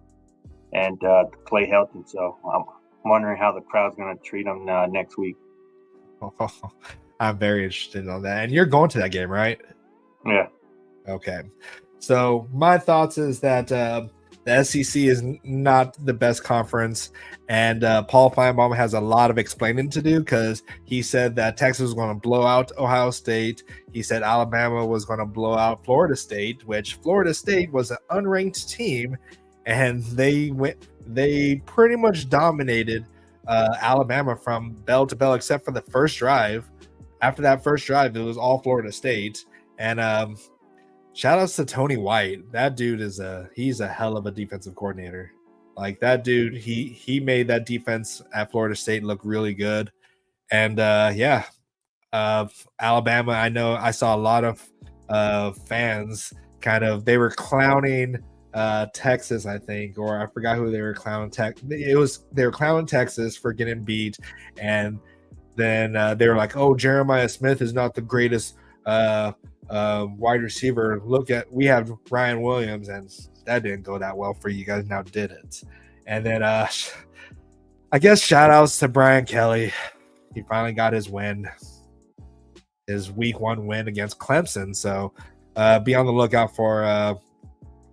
and Clay healthy. So I'm wondering how the crowd's going to treat him next week. I'm very interested on that. And you're going to that game, right? Yeah. Okay. So my thoughts is that the SEC is not the best conference, and Paul Feinbaum has a lot of explaining to do because he said that Texas was going to blow out Ohio State. He said Alabama was going to blow out Florida State, which Florida State was an unranked team, and they pretty much dominated Alabama from bell to bell, except for the first drive. After that first drive, it was all Florida State, and shout outs to Tony White. That dude he's a hell of a defensive coordinator. Like that dude, he made that defense at Florida State look really good. And Alabama, I know I saw a lot of fans they were clowning Texas, I think, or I forgot who they were clowning. They were clowning Texas for getting beat, and then they were like, "Oh, Jeremiah Smith is not the greatest wide receiver. We have Ryan Williams," and that didn't go that well for you guys. Now did it? And then I guess shout outs to Brian Kelly. He finally got his win, his week one win against Clemson. So be on the lookout for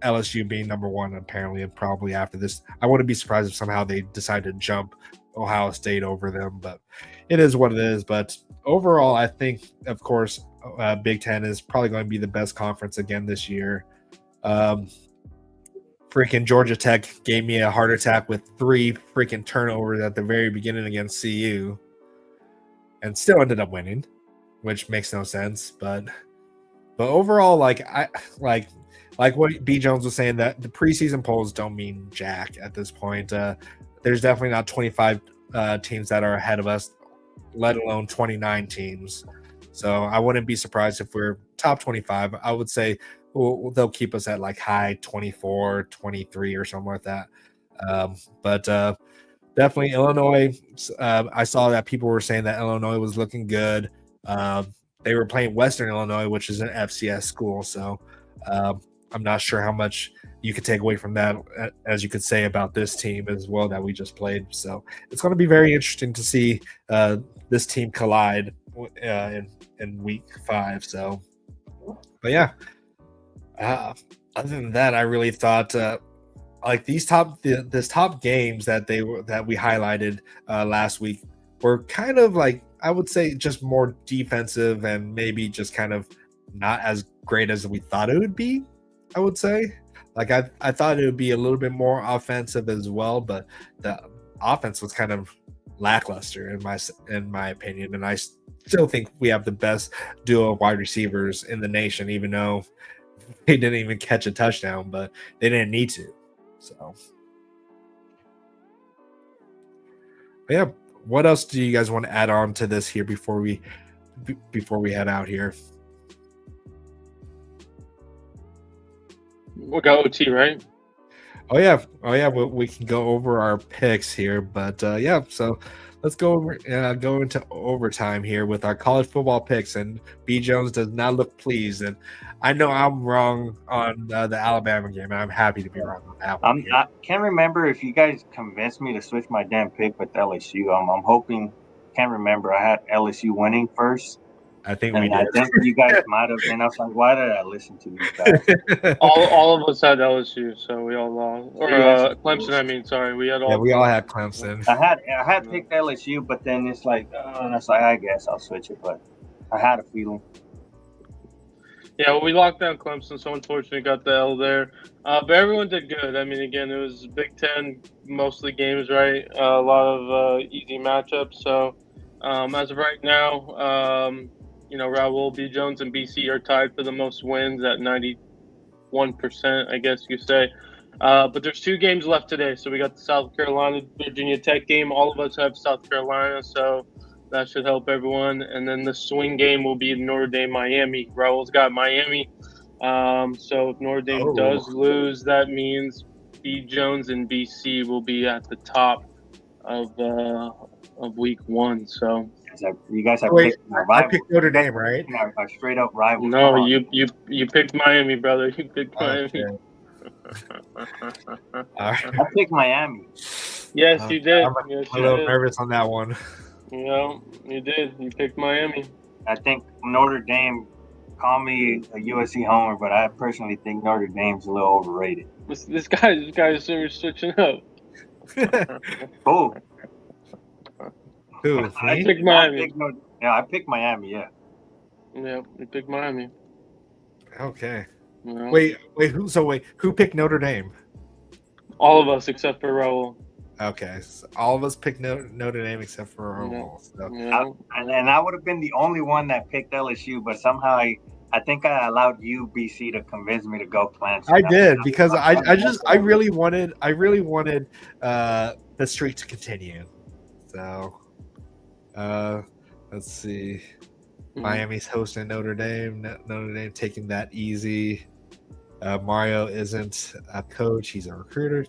LSU being number one, apparently, and probably after this. I wouldn't be surprised if somehow they decide to jump Ohio State over them, but it is what it is. But overall, I think, of course, Big Ten is probably going to be the best conference again this year. Freaking Georgia Tech gave me a heart attack with 3 freaking turnovers at the very beginning against CU, and still ended up winning, which makes no sense. But overall, like what B. Jones was saying, that the preseason polls don't mean jack at this point. There's definitely not 25 teams that are ahead of us, let alone 29 teams. So I wouldn't be surprised if we're top 25. I would say they'll keep us at like high 24, 23 or something like that. But definitely Illinois. I saw that people were saying that Illinois was looking good. They were playing Western Illinois, which is an FCS school. So I'm not sure how much you could take away from that, as you could say about this team as well that we just played. So it's going to be very interesting to see this team collide in week 5. So, but yeah, other than that, I really thought like this top games that we highlighted last week were kind of like, I would say, just more defensive and maybe just kind of not as great as we thought it would be. I would say, like I thought it would be a little bit more offensive as well, but the offense was kind of lackluster in my opinion, and I still think we have the best duo of wide receivers in the nation, even though they didn't even catch a touchdown, but they didn't need to. So, but yeah, what else do you guys want to add on to this here before we head out here? We got OT, right? Oh yeah. We can go over our picks here, but yeah. So let's go into overtime here with our college football picks. And B Jones does not look pleased, and I know I'm wrong on the Alabama game, and I'm happy to be wrong on that one. I can't remember if you guys convinced me to switch my damn pick with LSU. I'm hoping. Can't remember. I had LSU winning first. I think we And did. I think you guys might have been. I was like, why did I listen to you guys? All of us had LSU, so we all lost. Or Yes. Clemson, I mean, sorry, we had all. Yeah, we all had Clemson. I had picked LSU, but then it's like, and I was like, I guess I'll switch it. But I had a feeling. Yeah, well, we locked down Clemson, so unfortunately got the L there. But everyone did good. I mean, again, it was Big Ten, mostly games, right? A lot of easy matchups. So as of right now, Raul, B. Jones, and BC are tied for the most wins at 91%, I guess you say. But there's 2 games left today. So we got the South Carolina Virginia Tech game. All of us have South Carolina, so that should help everyone. And then the swing game will be Notre Dame Miami. Raul's got Miami. So if Notre Dame does lose, that means B. Jones and BC will be at the top of week 1. So you guys have Wait, picked I picked Notre Dame, right? our straight up rivals. no, you picked Miami, brother. You picked Miami. I I picked Miami. Yes, you did. I'm Yes, a you little did. nervous on that one. You did. You picked Miami. I think Notre Dame. Call me a USC homer, but I personally think Notre Dame's a little overrated. This guy is switching up. Oh, Who? I Me? picked Miami. I picked Miami. Yeah. Yeah, you picked Miami. Okay. Yeah. Wait. Who picked Notre Dame? All of us except for Raul. Okay, so all of us picked Notre Dame except for Raul. So. Yeah. And I would have been the only one that picked LSU, but somehow I think I allowed you, BC, to convince me to go Clemson. I did because I really wanted the streak to continue. So let's see. Miami's hosting Notre Dame. Notre Dame taking that easy. Mario isn't a coach; he's a recruiter.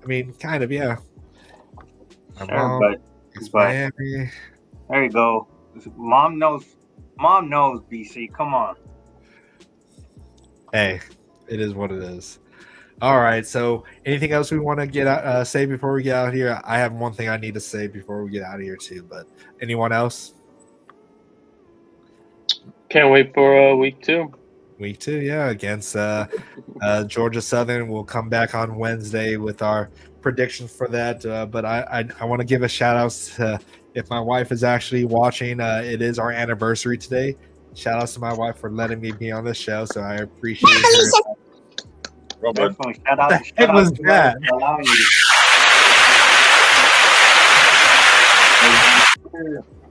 I mean, kind of, yeah. Sure, but Miami. There you go. Mom knows, BC. Come on. Hey, it is what it is. All right. So, anything else we want to say before we get out here? I have one thing I need to say before we get out of here too. But anyone else? Can't wait for week 2. Week 2, yeah, against Georgia Southern. We'll come back on Wednesday with our predictions for that. But I want to give a shout out to, if my wife is actually watching, it is our anniversary today. Shout out to my wife for letting me be on this show, so I appreciate her. Robert, Shout out was to that? her for allowing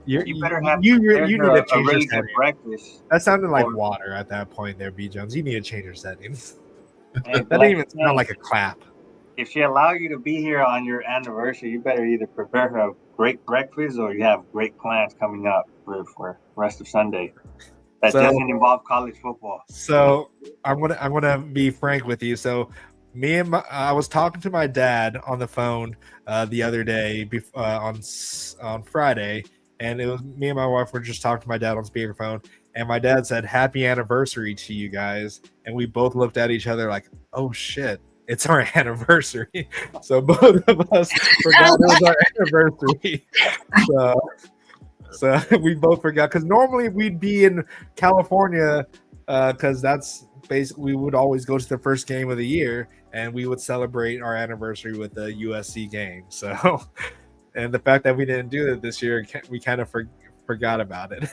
you better have you need to a change your really good settings. breakfast. That sounded like water at that point there, B Jones. You need to change your settings. Hey, That didn't even sound like a clap. If she allow you to be here on your anniversary, you better either prepare her a great breakfast or you have great plans coming up for the rest of Sunday. That doesn't involve college football. So I'm gonna be frank with you. So I was talking to my dad on the phone the other day on Friday, and it was me and my wife were just talking to my dad on speakerphone, and my dad said happy anniversary to you guys, and we both looked at each other like, oh shit, it's our anniversary. So both of us forgot it was our anniversary. So we both forgot, because normally we'd be in California, because that's basically, we would always go to the first game of the year and we would celebrate our anniversary with the USC game. So, and the fact that we didn't do it this year, we kind of forgot about it.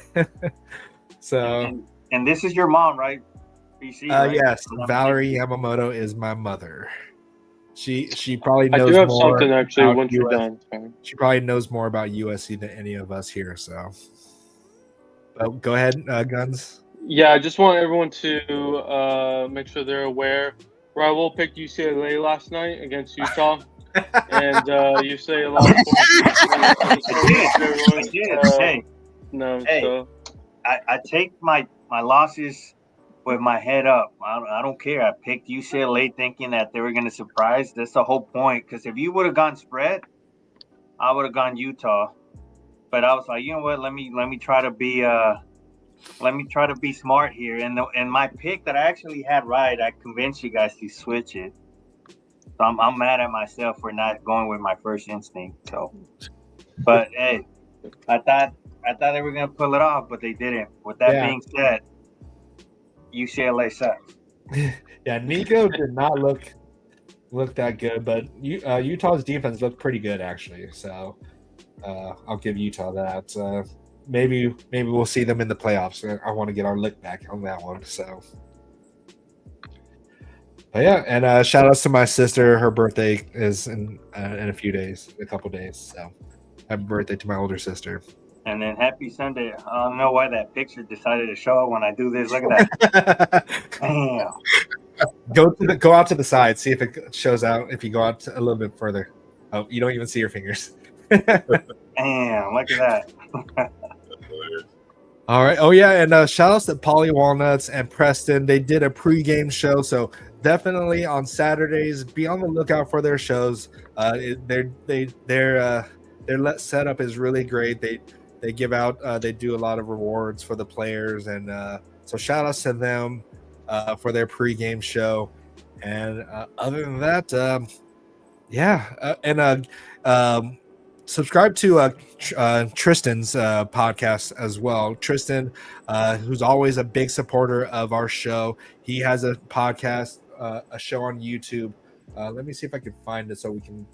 So, and this is your mom, right? BC, right? Yes, Valerie Yamamoto is my mother. She probably knows I do have more something actually about once you're US done. Sorry. She probably knows more about USC than any of us here. So, go ahead, Guns. Yeah, I just want everyone to make sure they're aware. Raul picked UCLA last night against Utah, and you say a lot of points. I did. No, Hey. so I take my losses with my head up. I don't care. I picked UCLA thinking that they were going to surprise. That's the whole point. Because if you would have gone spread, I would have gone Utah. But I was like, you know what? Let me try to be smart here. And my pick that I actually had right, I convinced you guys to switch it. So I'm mad at myself for not going with my first instinct. So, but hey, I thought they were gonna pull it off, but they didn't. With that being said, UCLA sucks. Yeah, Nico did not look that good, but Utah's defense looked pretty good actually. So I'll give Utah that. Maybe we'll see them in the playoffs. I want to get our lick back on that one. So, but yeah, and shout outs to my sister. Her birthday is in a couple days. So happy birthday to my older sister. And then happy Sunday. I don't know why that picture decided to show up when I do this. Look at that. Damn. Go out to the side. See if it shows out. If you go out a little bit further. Oh, you don't even see your fingers. Damn, look at that. All right. Oh yeah, and shout outs to Polly Walnuts and Preston. They did a pregame show, so definitely on Saturdays, be on the lookout for their shows. Their setup is really great. They give out they do a lot of rewards for the players, and so shout outs to them for their pregame show. And other than that, subscribe to Tristan's podcast as well. Tristan, who's always a big supporter of our show, he has a podcast, a show on YouTube. Let me see if I can find it so we can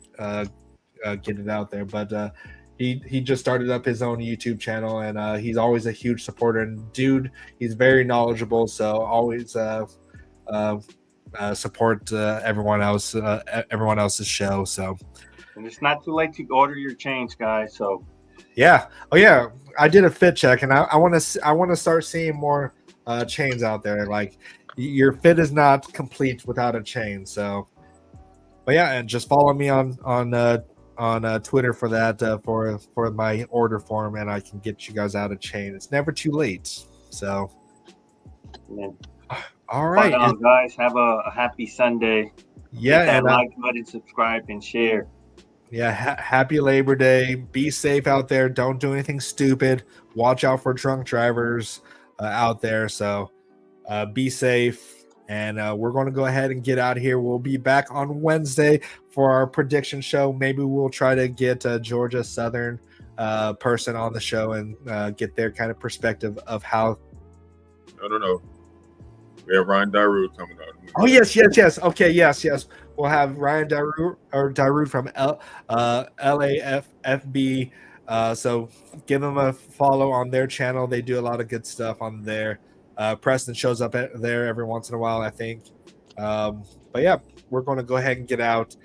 get it out there. But he just started up his own YouTube channel, and he's always a huge supporter. And dude, he's very knowledgeable, so always support everyone else's show. So. And it's not too late to order your change, guys. So, yeah. Oh yeah, I did a fit check, and I want to start seeing more chains out there. Like your fit is not complete without a chain. So, but yeah, and just follow me on Twitter for that for my order form, and I can get you guys out a chain. It's never too late. So, yeah. All right, guys, have a happy Sunday. Yeah, and like button, subscribe, and share. Yeah, happy Labor Day. Be safe out there. Don't do anything stupid. Watch out for drunk drivers out there. So be safe. And we're going to go ahead and get out of here. We'll be back on Wednesday for our prediction show. Maybe we'll try to get a Georgia Southern person on the show and get their kind of perspective of how. I don't know. We have Ryan Darude coming on. Oh, yes. Okay, yes. We'll have Ryan Darude from LAFB. So give them a follow on their channel. They do a lot of good stuff on there. Preston shows up there every once in a while, I think. But yeah, we're going to go ahead and get out.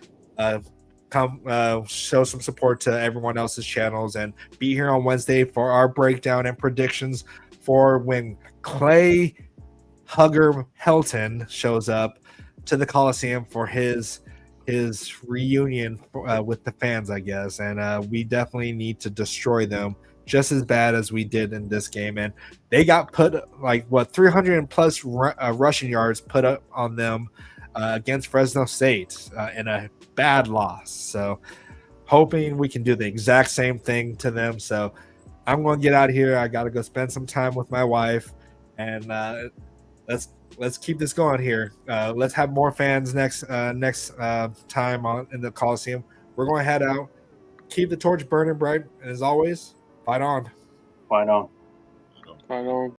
Come show some support to everyone else's channels and be here on Wednesday for our breakdown and predictions for when Clay Hugger Helton shows up to the Coliseum for his reunion with the fans, I guess. And we definitely need to destroy them just as bad as we did in this game. And they got put 300 plus rushing yards put up on them against Fresno State in a bad loss. So hoping we can do the exact same thing to them. So I'm going to get out of here. I got to go spend some time with my wife, and let's keep this going here. Let's have more fans next time in the Coliseum. We're going to head out, keep the torch burning bright, and as always, fight on. Fight on. Fight on.